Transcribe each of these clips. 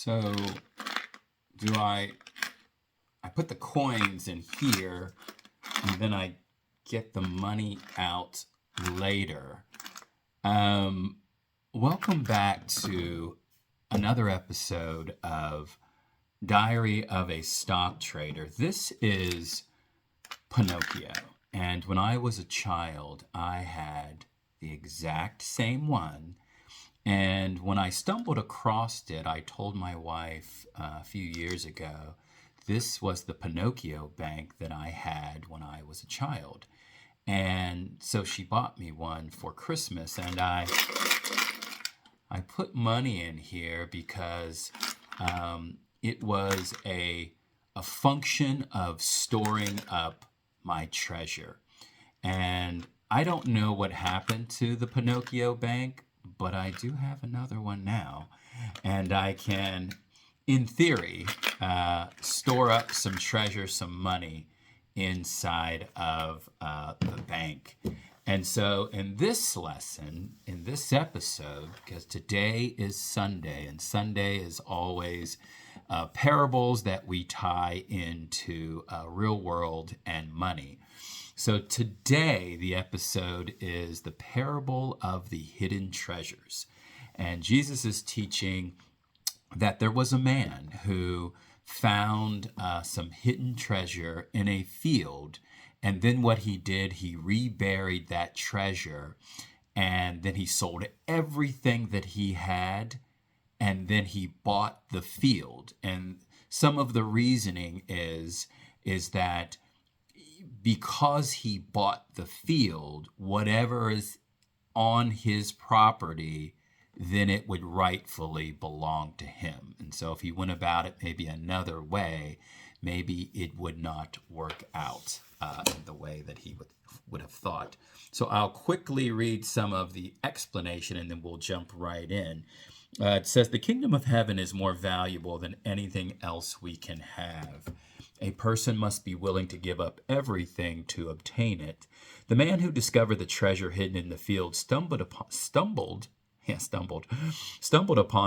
So do I put the coins in here and then I get the money out later. Welcome back to another episode of Diary of a Stock Trader. This is Pinocchio. And when I was a child, I had the exact same one. And when I stumbled across it, I told my wife a few years ago, this was the Pinocchio bank that I had when I was a child. And so she bought me one for Christmas, and I put money in here because it was a function of storing up my treasure. And I don't know what happened to the Pinocchio bank, but I do have another one now, and I can, in theory, store up some treasure, some money inside of the bank. And so in this lesson, in this episode, because today is Sunday, and Sunday is always parables that we tie into real world and money. So today, the episode is the parable of the hidden treasures. And Jesus is teaching that there was a man who found some hidden treasure in a field. And then what he did, he reburied that treasure. And then he sold everything that he had. And then he bought the field. And some of the reasoning is that because he bought the field, whatever is on his property, then it would rightfully belong to him. And so if he went about it maybe another way, maybe it would not work out in the way that he would have thought. So I'll quickly read some of the explanation and then we'll jump right in. It says, the kingdom of heaven is more valuable than anything else we can have. A person must be willing to give up everything to obtain it. The man who discovered the treasure hidden in the field stumbled upon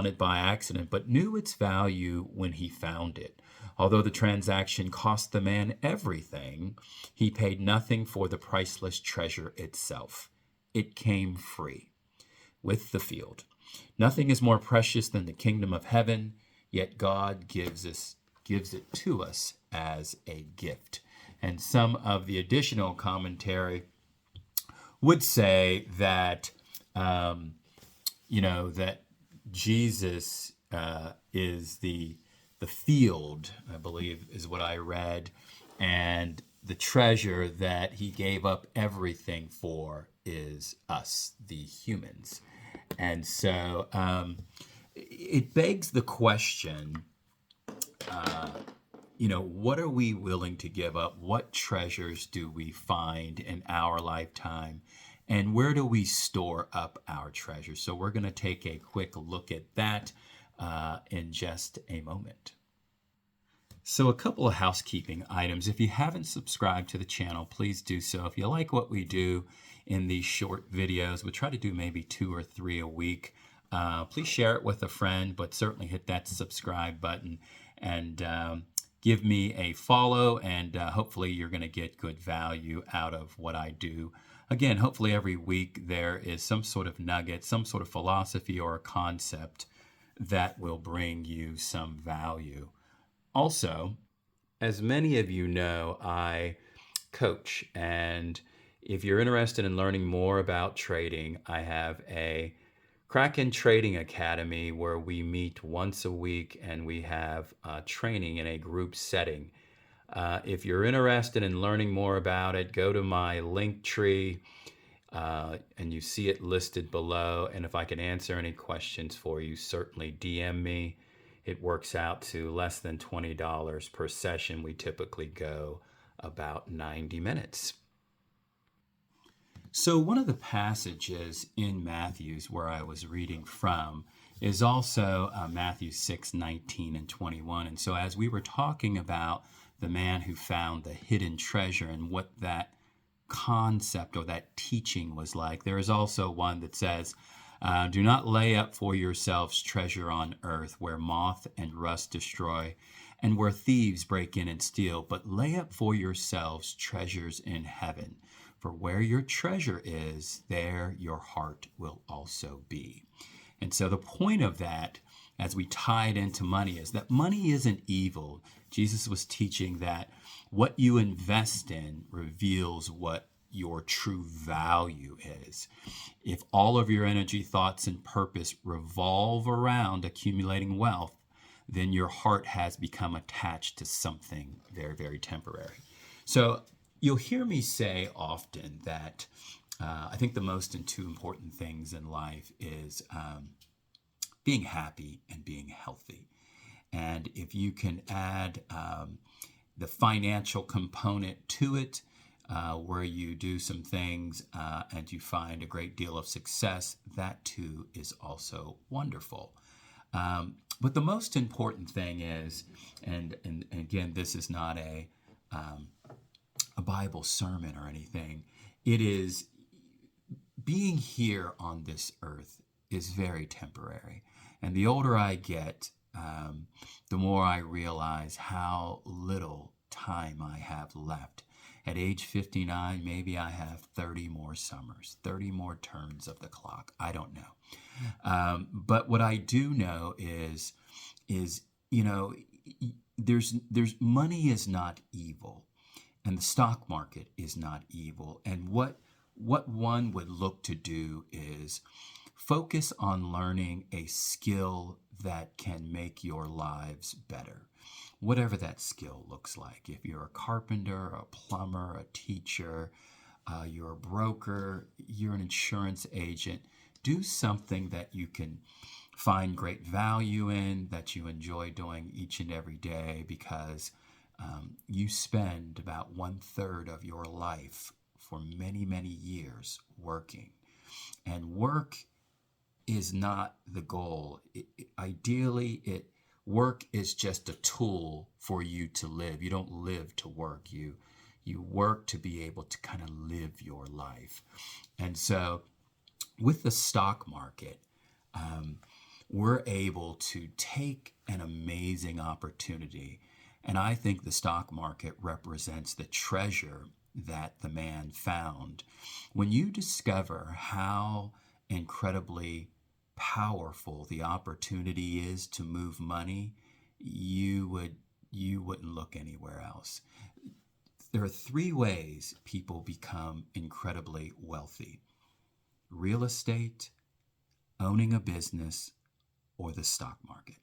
it by accident, but knew its value when he found it. Although the transaction cost the man everything, he paid nothing for the priceless treasure itself. It came free with the field. Nothing is more precious than the kingdom of heaven, yet God gives it to us as a gift. And some of the additional commentary would say that, that Jesus is the field, I believe is what I read, and the treasure that he gave up everything for is us, the humans. And so it begs the question, what are we willing to give up? What treasures do we find in our lifetime? And where do we store up our treasures? So we're going to take a quick look at that in just a moment. So a couple of housekeeping items. If you haven't subscribed to the channel, please do so. If you like what we do in these short videos, we try to do maybe 2 or 3 a week. Please share it with a friend, but certainly hit that subscribe button and give me a follow, and hopefully you're going to get good value out of what I do. Again, hopefully every week there is some sort of nugget, some sort of philosophy or a concept that will bring you some value. Also, as many of you know, I coach, and if you're interested in learning more about trading, I have a Kraken Trading Academy where we meet once a week and we have training in a group setting. If you're interested in learning more about it, go to my link tree and you see it listed below. And if I can answer any questions for you, certainly DM me. It works out to less than $20 per session. We typically go about 90 minutes. So one of the passages in Matthew's where I was reading from is also Matthew 6:19 and 21. And so as we were talking about the man who found the hidden treasure and what that concept or that teaching was like, there is also one that says, Do not lay up for yourselves treasure on earth where moth and rust destroy and where thieves break in and steal, but lay up for yourselves treasures in heaven. For where your treasure is, there your heart will also be. And so the point of that, as we tie it into money, is that money isn't evil. Jesus was teaching that what you invest in reveals what your true value is. If all of your energy, thoughts, and purpose revolve around accumulating wealth, then your heart has become attached to something very, very temporary. So you'll hear me say often that I think the most and two important things in life is being happy and being healthy. And if you can add the financial component to it, where you do some things and you find a great deal of success, that too is also wonderful. But the most important thing is, and again, this is not a Bible sermon or anything, it is being here on this earth is very temporary. And the older I get, the more I realize how little time I have left. At age 59, maybe I have 30 more summers, 30 more turns of the clock. I don't know. But what I do know is, you know, there's money is not evil, and the stock market is not evil. And what one would look to do is focus on learning a skill that can make your lives better, whatever that skill looks like. If you're a carpenter, a plumber, a teacher, you're a broker, you're an insurance agent, do something that you can find great value in, that you enjoy doing each and every day, because you spend about 1/3 of your life for many, many years working. And work is not the goal. Ideally, work is just a tool for you to live. You don't live to work. You work to be able to kind of live your life. And so with the stock market, we're able to take an amazing opportunity. And I think the stock market represents the treasure that the man found. When you discover how incredibly powerful the opportunity is to move money, you wouldn't look anywhere else. There are 3 ways people become incredibly wealthy: real estate, owning a business, or the stock market.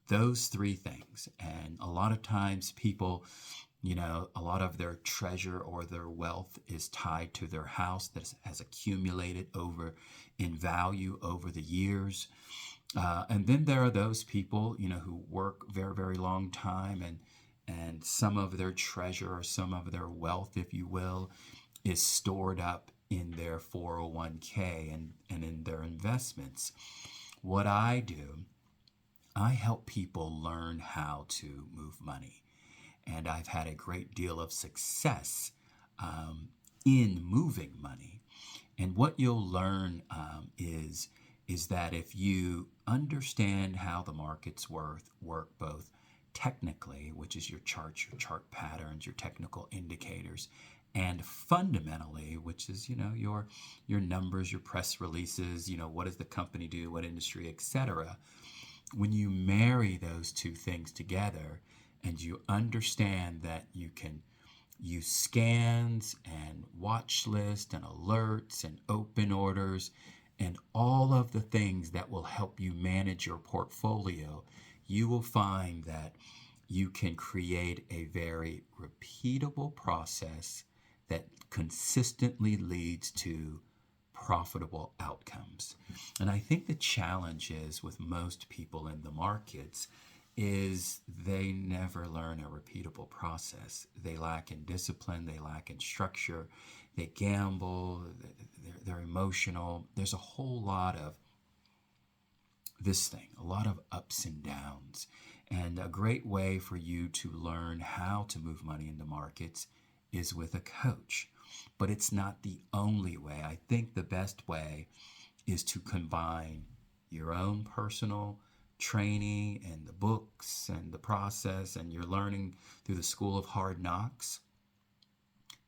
Those 3 things. And a lot of times people, a lot of their treasure or their wealth is tied to their house that has accumulated in value over the years. And then there are those people, who work very, very long time, and some of their treasure or some of their wealth, if you will, is stored up in their 401k and in their investments. What I do, I help people learn how to move money. And I've had a great deal of success in moving money. And what you'll learn is that if you understand how the markets work both technically, which is your charts, your chart patterns, your technical indicators, and fundamentally, which is your numbers, your press releases, what does the company do, what industry, etc. When you marry those 2 things together, and you understand that you can use scans and watch lists and alerts and open orders and all of the things that will help you manage your portfolio, you will find that you can create a very repeatable process that consistently leads to profitable outcomes. And I think the challenge is with most people in the markets is they never learn a repeatable process. They lack in discipline, they lack in structure, they gamble, they're emotional. There's a whole lot of this thing, a lot of ups and downs. And a great way for you to learn how to move money in the markets is with a coach. But it's not the only way. I think the best way is to combine your own personal training and the books and the process and your learning through the School of Hard Knocks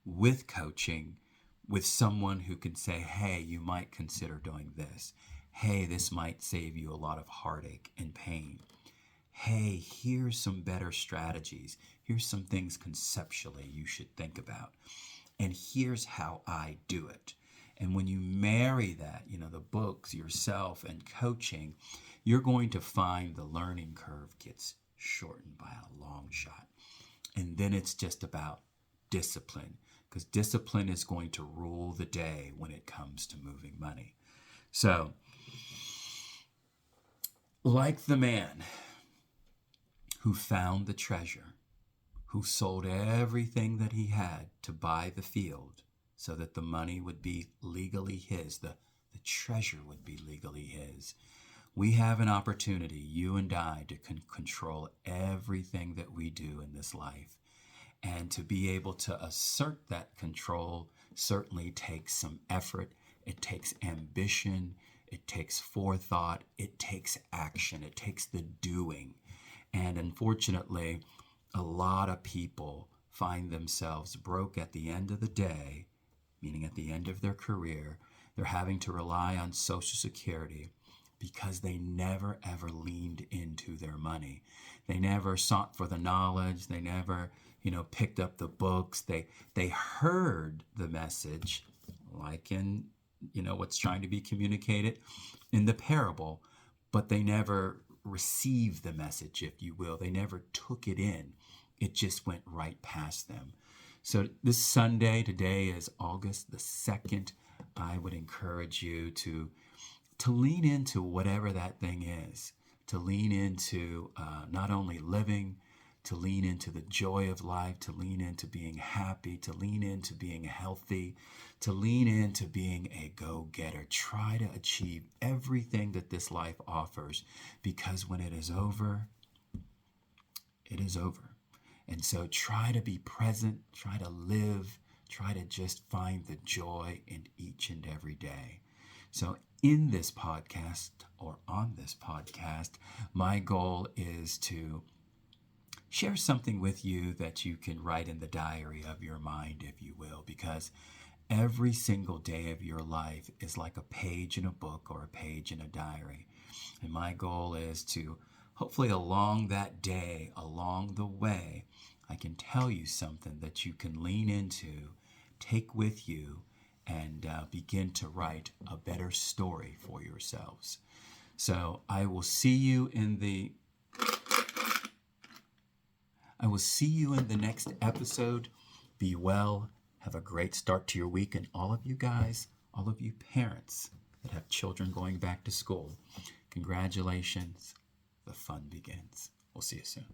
with coaching, with someone who can say, hey, you might consider doing this. Hey, this might save you a lot of heartache and pain. Hey, here's some better strategies. Here's some things conceptually you should think about. And here's how I do it. And when you marry that, the books, yourself, and coaching, you're going to find the learning curve gets shortened by a long shot. And then it's just about discipline, because discipline is going to rule the day when it comes to moving money. So, like the man who found the treasure, who sold everything that he had to buy the field so that the money would be legally his, the treasure would be legally his. We have an opportunity, you and I, to control everything that we do in this life. And to be able to assert that control certainly takes some effort. It takes ambition. It takes forethought. It takes action. It takes the doing. And unfortunately, a lot of people find themselves broke at the end of the day, meaning at the end of their career. They're having to rely on Social Security because they never, ever leaned into their money. They never sought for the knowledge. They never, picked up the books. They heard the message, like in, what's trying to be communicated in the parable, but they never received the message, if you will. They never took it in. It just went right past them. So this Sunday, today is August the 2nd, I would encourage you to lean into whatever that thing is, to lean into not only living, to lean into the joy of life, to lean into being happy, to lean into being healthy, to lean into being a go-getter. Try to achieve everything that this life offers, because when it is over, it is over. And so try to be present, try to live, try to just find the joy in each and every day. So in this podcast, or on this podcast, my goal is to share something with you that you can write in the diary of your mind, if you will, because every single day of your life is like a page in a book or a page in a diary. And my goal is to hopefully along that day, along the way, I can tell you something that you can lean into, take with you, and begin to write a better story for yourselves. So I will see you in the next episode. Be well. Have a great start to your week. And all of you guys, all of you parents that have children going back to school, congratulations. The fun begins. We'll see you soon.